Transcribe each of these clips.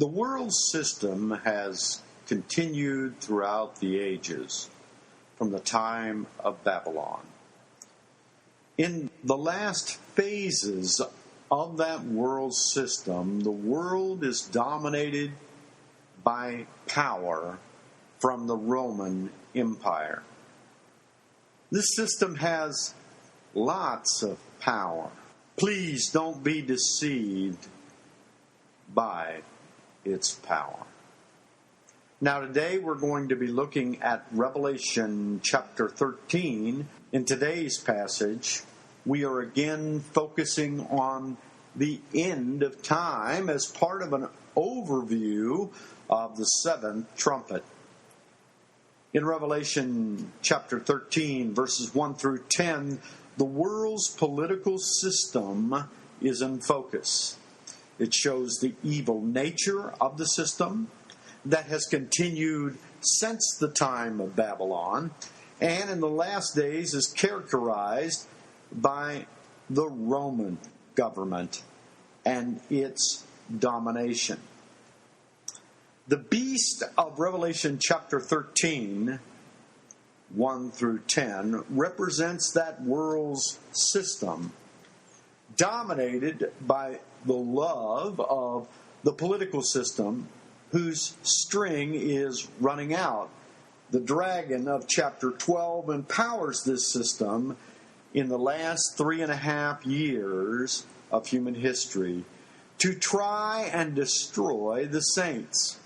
The world system has continued throughout the ages, from the time of Babylon. In the last phases of that world system, the world is dominated by power from the Roman Empire. This system has lots of power. Please don't be deceived by its power. Now today we're going to be looking at Revelation chapter 13. In today's passage, we are again focusing on the end of time as part of an overview of the seventh trumpet. In Revelation chapter 13, verses 1 through 10, the world's political system is in focus. It shows the evil nature of the system that has continued since the time of Babylon, and in the last days is characterized by the Roman government and its domination. The beast of Revelation chapter 13, 1 through 10, represents that world's system dominated by the love of the political system whose string is running out. The dragon of chapter 12 empowers this system in the last 3.5 years of human history to try and destroy the saints.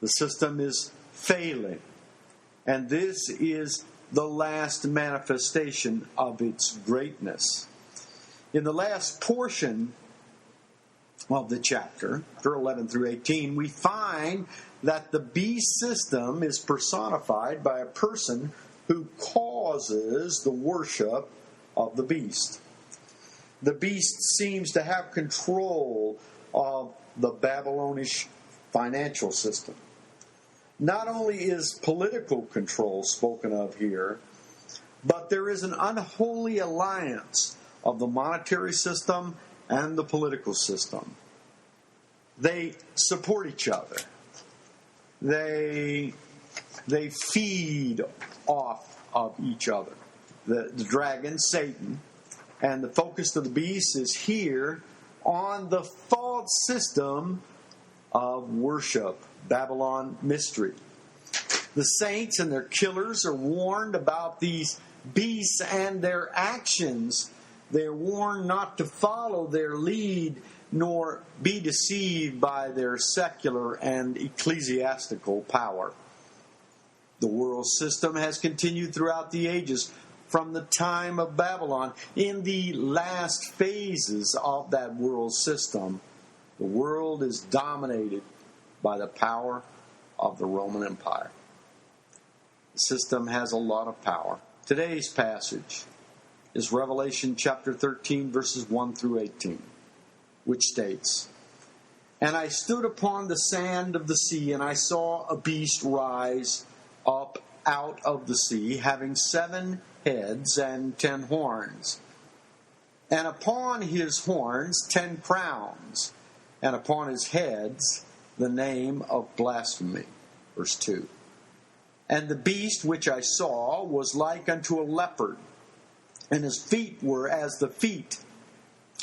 The system is failing, and this is the last manifestation of its greatness. In the last portion of the chapter 11 through 18, we find that the beast system is personified by a person who causes the worship of the beast. The beast seems to have control of the Babylonish financial system. Not only is political control spoken of here, but there is an unholy alliance of the monetary system and the political system. They support each other. They feed off of each other. The dragon, Satan, and the focus of the beast is here on the false system of worship, Babylon mystery. The saints and their killers are warned about these beasts and their actions. They are warned not to follow their lead nor be deceived by their secular and ecclesiastical power. The world system has continued throughout the ages from the time of Babylon. In the last phases of that world system, the world is dominated by the power of the Roman Empire. The system has a lot of power. Today's passage is Revelation chapter 13, verses 1 through 18, which states, "And I stood upon the sand of the sea, and I saw a beast rise up out of the sea, having 7 heads and 10 horns. And upon his horns 10 crowns, and upon his heads the name of blasphemy." Verse 2. "And the beast which I saw was like unto a leopard, and his feet were as the feet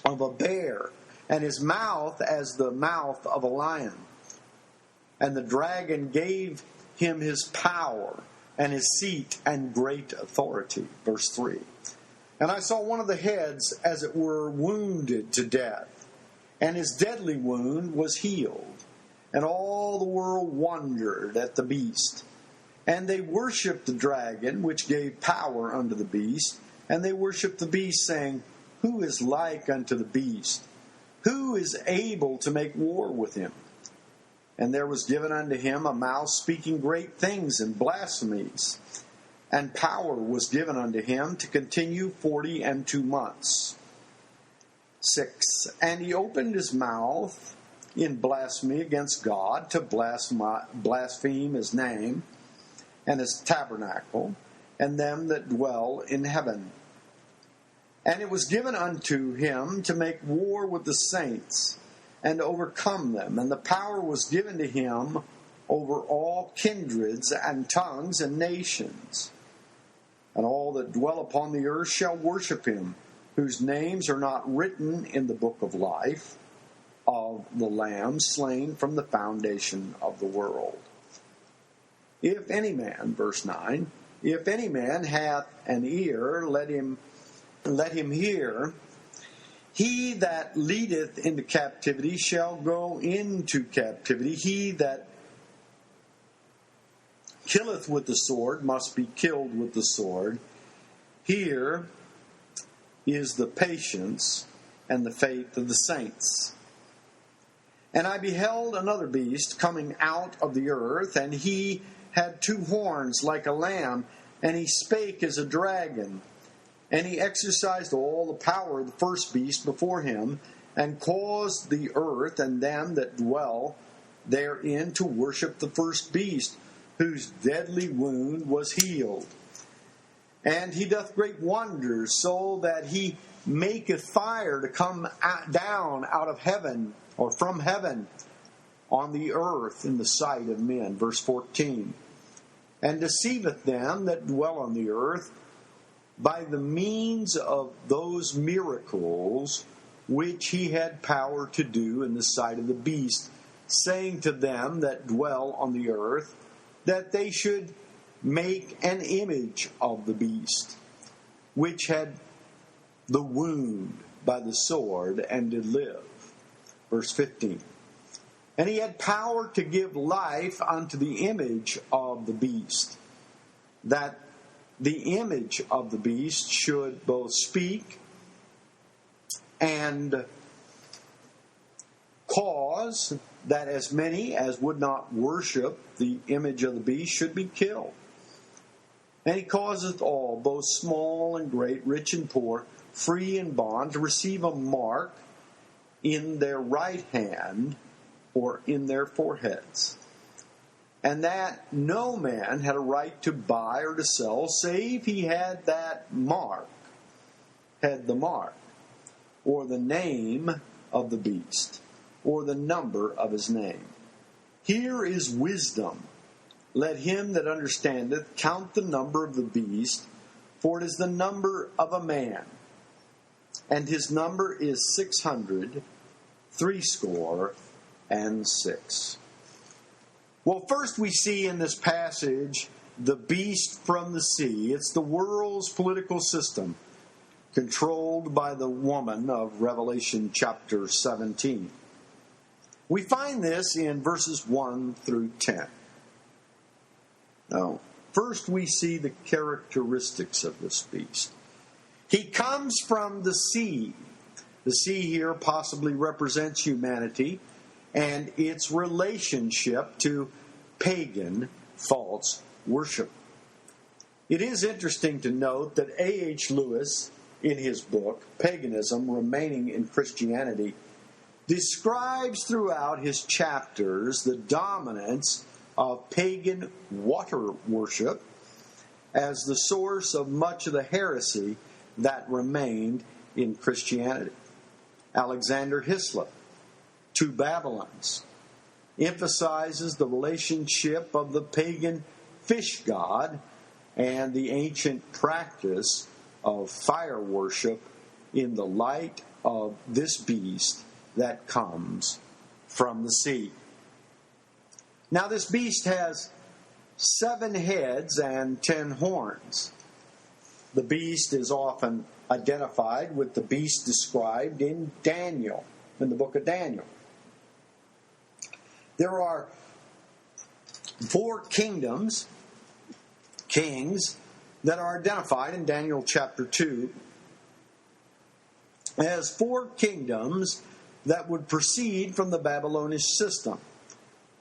of a bear, and his mouth as the mouth of a lion. And the dragon gave him his power, and his seat, and great authority." Verse 3. "And I saw one of the heads, as it were, wounded to death, and his deadly wound was healed. And all the world wondered at the beast. And they worshipped the dragon, which gave power unto the beast. And they worshipped the beast, saying, Who is like unto the beast? Who is able to make war with him? And there was given unto him a mouth speaking great things and blasphemies. And power was given unto him to continue 42 months. 6. And he opened his mouth in blasphemy against God, to blaspheme his name and his tabernacle, and them that dwell in heaven. And it was given unto him to make war with the saints, and overcome them. And the power was given to him over all kindreds and tongues and nations. And all that dwell upon the earth shall worship him, whose names are not written in the book of life of the Lamb slain from the foundation of the world. If any man, verse 9, if any man hath an ear, let him hear. He that leadeth into captivity shall go into captivity. He that killeth with the sword must be killed with the sword. Here is the patience and the faith of the saints. And I beheld another beast coming out of the earth, and he had 2 horns like a lamb, and he spake as a dragon. And he exercised all the power of the first beast before him, and caused the earth and them that dwell therein to worship the first beast, whose deadly wound was healed. And he doth great wonders, so that he maketh fire to come down out of heaven, or from heaven, on the earth in the sight of men. Verse 14. And deceiveth them that dwell on the earth by the means of those miracles which he had power to do in the sight of the beast, saying to them that dwell on the earth, that they should make an image of the beast, which had the wound by the sword, and did live. Verse 15. And he had power to give life unto the image of the beast, that the image of the beast should both speak and cause that as many as would not worship the image of the beast should be killed. And he causeth all, both small and great, rich and poor, free and bond, to receive a mark in their right hand or in their foreheads. And that no man had a right to buy or to sell, save he had that mark, had the mark, or the name of the beast, or the number of his name. Here is wisdom. Let him that understandeth count the number of the beast, for it is the number of a man. And his number is 666. Well, first we see in this passage the beast from the sea. It's the world's political system, controlled by the woman of Revelation chapter 17. We find this in verses 1 through 10. Now, first we see the characteristics of this beast. He comes from the sea. The sea here possibly represents humanity and its relationship to pagan false worship. It is interesting to note that A.H. Lewis, in his book, Paganism Remaining in Christianity, describes throughout his chapters the dominance of pagan water worship as the source of much of the heresy that remained in Christianity. Alexander Hislop, Two Babylons, emphasizes the relationship of the pagan fish god and the ancient practice of fire worship in the light of this beast that comes from the sea. Now, this beast has 7 heads and 10 horns. The beast is often identified with the beast described in Daniel, in the book of Daniel. There are 4 kings, that are identified in Daniel chapter 2 as 4 kingdoms that would proceed from the Babylonish system.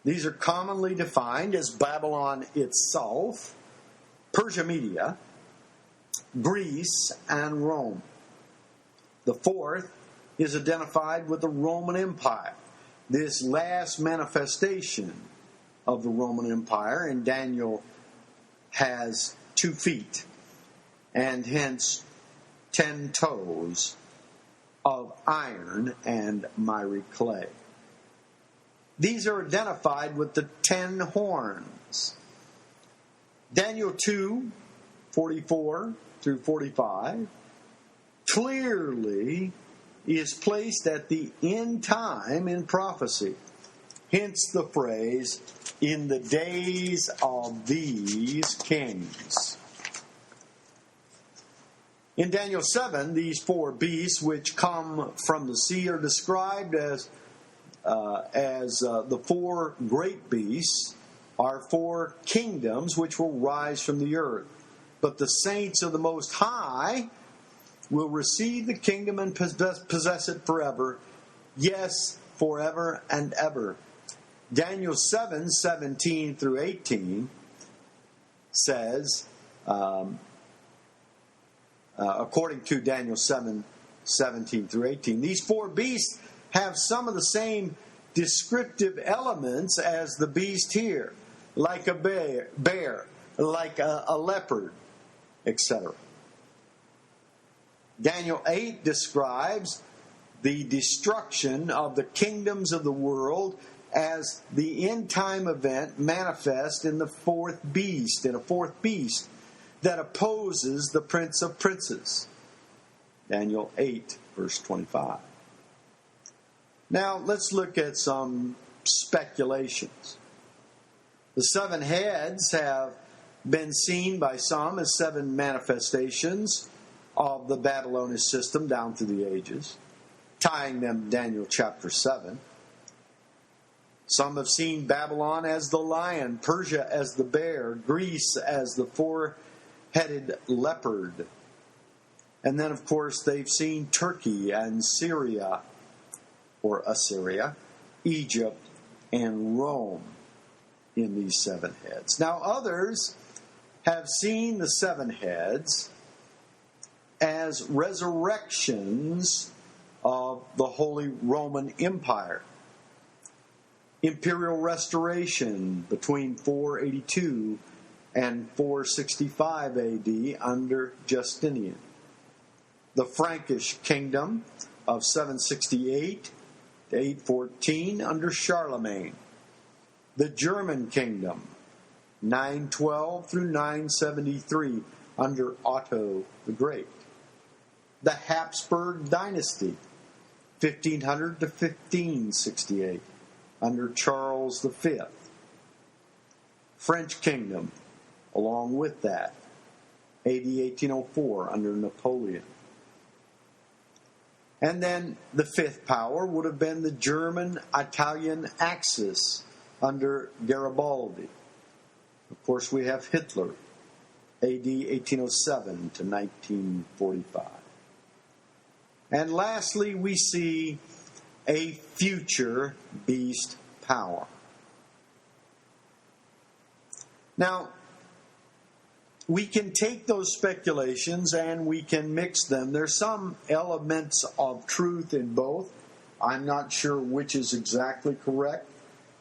These are commonly defined as Babylon itself, Persia Media, Greece, and Rome. The 4th is identified with the Roman Empire. This last manifestation of the Roman Empire in Daniel has 2 feet and hence 10 toes of iron and miry clay. these are identified with the 10 horns. Daniel 2:44 through 45 clearly is placed at the end time in prophecy. Hence the phrase, in the days of these kings. In Daniel 7, these 4 beasts which come from the sea are described as the 4 great beasts are 4 kingdoms which will rise from the earth. But the saints of the Most High will receive the kingdom and possess it forever. Yes, forever and ever. Daniel 7:17 through 18 says, according to Daniel 7:17 through 18, these 4 beasts have some of the same descriptive elements as the beast here, like a bear, like a leopard, etc. Daniel 8 describes the destruction of the kingdoms of the world as the end-time event manifest in the 4th beast, in a 4th beast that opposes the Prince of Princes. Daniel 8, verse 25. Now, let's look at some speculations. The 7 heads have been seen by some as 7 manifestations of the Babylonian system down through the ages, tying them to Daniel chapter 7. Some have seen Babylon as the lion, Persia as the bear, Greece as the 4-headed leopard. And then, of course, they've seen Turkey and Syria, or Assyria, Egypt, and Rome in these 7 heads. Now, others have seen the 7 heads as resurrections of the Holy Roman Empire. Imperial restoration between 482 and 465 AD under Justinian. The Frankish kingdom of 768 to 814 under Charlemagne. The German kingdom, 912 through 973 under Otto the Great. The Habsburg dynasty, 1500 to 1568 under Charles V. French kingdom, along with that, AD 1804 under Napoleon. And then the 5th power would have been the German-Italian Axis under Garibaldi. Of course, we have Hitler, AD 1807 to 1945. And lastly, we see a future beast power. Now, we can take those speculations and we can mix them. There's some elements of truth in both. I'm not sure which is exactly correct.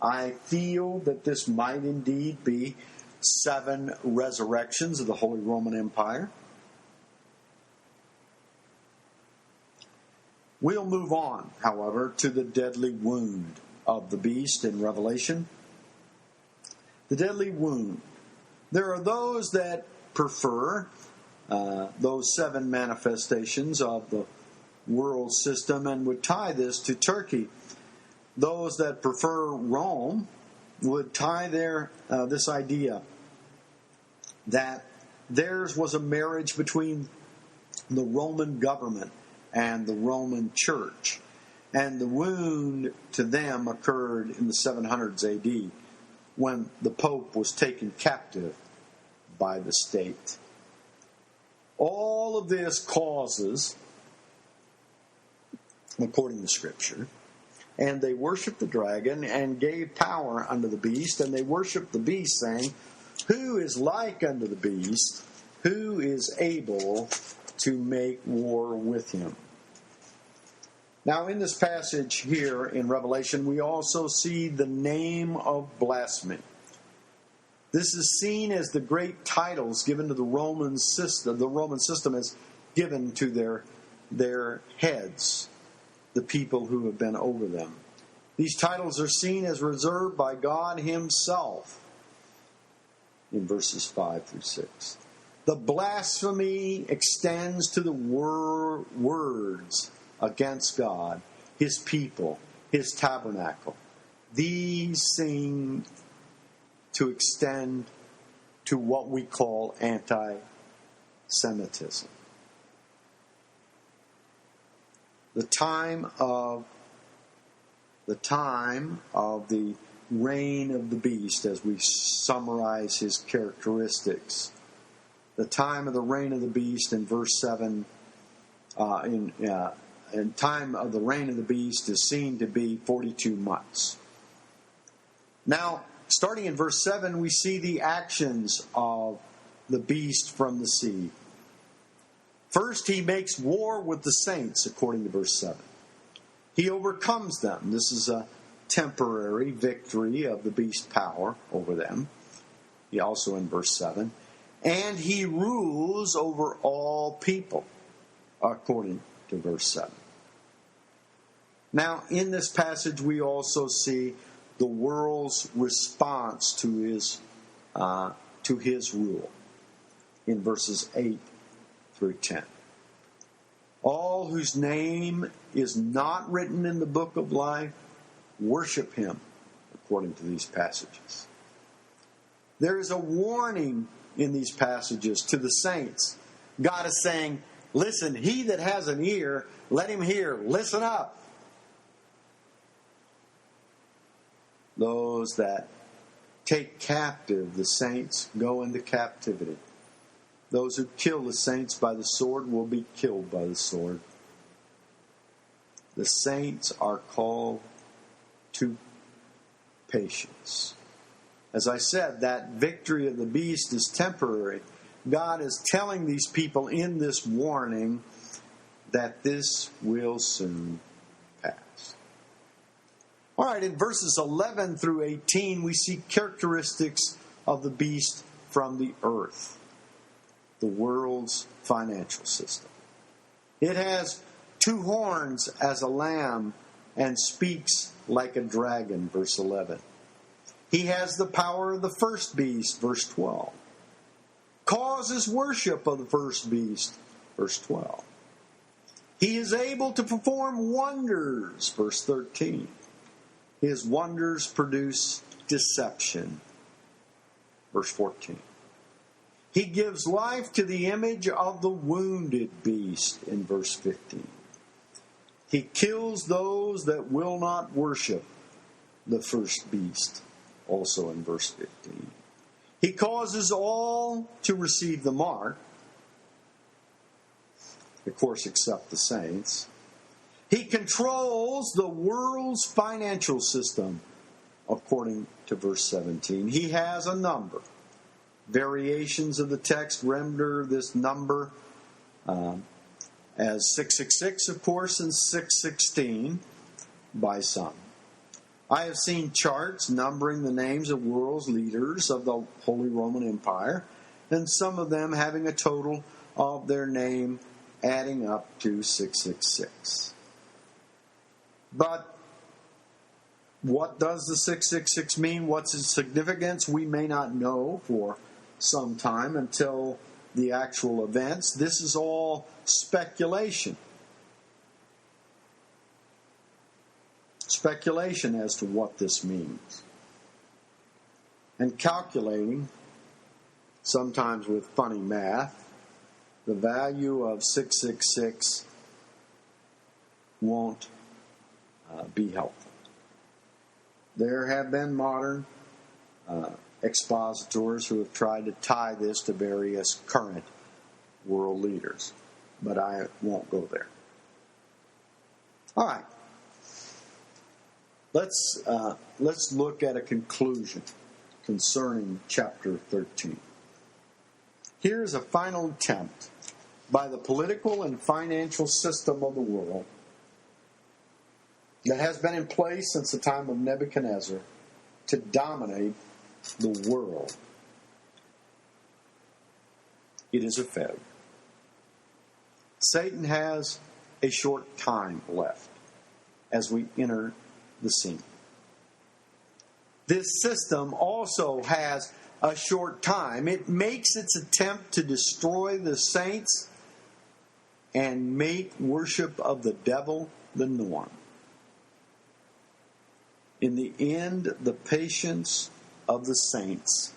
I feel that this might indeed be 7 resurrections of the Holy Roman Empire. We'll move on, however, to the deadly wound of the beast in Revelation. The deadly wound. There are those that prefer those 7 manifestations of the world system and would tie this to Turkey. Those that prefer Rome would tie this idea that theirs was a marriage between the Roman government and the Roman church. And the wound to them occurred in the 700s AD when the Pope was taken captive by the state. All of this causes, according to Scripture, and they worshiped the dragon and gave power unto the beast, and they worshiped the beast, saying, who is like unto the beast? Who is able to make war with him? Now, in this passage here in Revelation, we also see the name of blasphemy. This is seen as the great titles given to the Roman system. The Roman system is given to their heads, the people who have been over them. These titles are seen as reserved by God himself in verses 5 through 6. The blasphemy extends to the words against God, his people, his tabernacle. These seem to extend to what we call anti-Semitism. The time of the reign of the beast, as we summarize his characteristics. The time of the reign of the beast in verse 7, time of the reign of the beast is seen to be 42 months. Now, starting in verse 7, we see the actions of the beast from the sea. First, he makes war with the saints, according to verse 7. He overcomes them. This is a temporary victory of the beast power over them. He also in verse 7. And he rules over all people, according to verse 7. Now, in this passage, we also see the world's response to his rule in verses 8 through 10. All whose name is not written in the book of life worship him, according to these passages. There is a warning in these passages to the saints. God is saying, listen, he that has an ear, let him hear. Listen up. Those that take captive the saints go into captivity. Those who kill the saints by the sword will be killed by the sword. The saints are called to patience. As I said, that victory of the beast is temporary. God is telling these people in this warning that this will soon pass. All right, in verses 11 through 18, we see characteristics of the beast from the earth, the world's financial system. It has 2 horns as a lamb and speaks like a dragon, verse 11. He has the power of the first beast, verse 12. Causes worship of the first beast, verse 12. He is able to perform wonders, verse 13. His wonders produce deception, verse 14. He gives life to the image of the wounded beast, in verse 15. He kills those that will not worship the first beast, also in verse 15. He causes all to receive the mark, of course, except the saints. He controls the world's financial system, according to verse 17. He has a number. Variations of the text render this number as 666, of course, and 616 by some. I have seen charts numbering the names of world's leaders of the Holy Roman Empire, and some of them having a total of their name adding up to 666. But what does the 666 mean? What's its significance? We may not know for some time until the actual events. This is all speculation. Speculation as to what this means. And calculating, sometimes with funny math, the value of 666 won't be helpful. There have been modern expositors who have tried to tie this to various current world leaders, but I won't go there. All right. Let's look at a conclusion concerning chapter 13. Here is a final attempt by the political and financial system of the world that has been in place since the time of Nebuchadnezzar to dominate the world. It is a failure. Satan has a short time left as we enter the scene. This system also has a short time. It makes its attempt to destroy the saints and make worship of the devil the norm. In the end, the patience of the saints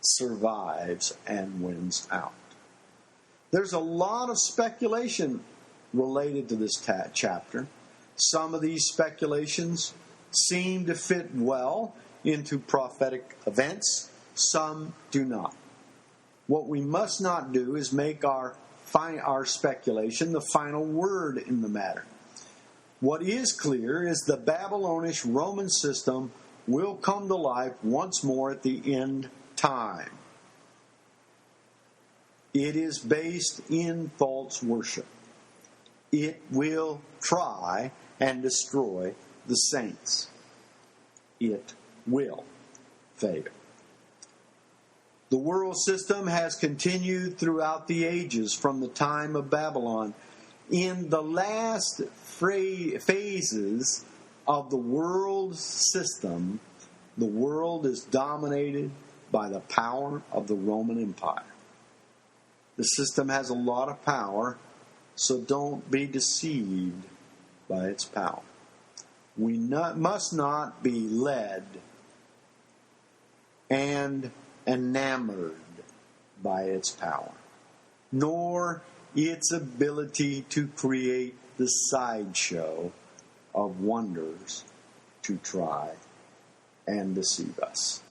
survives and wins out. There's a lot of speculation related to this chapter. Some of these speculations seem to fit well into prophetic events. Some do not. What we must not do is make our speculation the final word in the matter. What is clear is the Babylonish Roman system will come to life once more at the end time. It is based in false worship. It will try and destroy the saints. It will fail. The world system has continued throughout the ages from the time of Babylon. In the last phases of the world system, the world is dominated by the power of the Roman Empire. The system has a lot of power, so don't be deceived by its power. We must not be led and enamored by its power, nor its ability to create the sideshow of wonders to try and deceive us.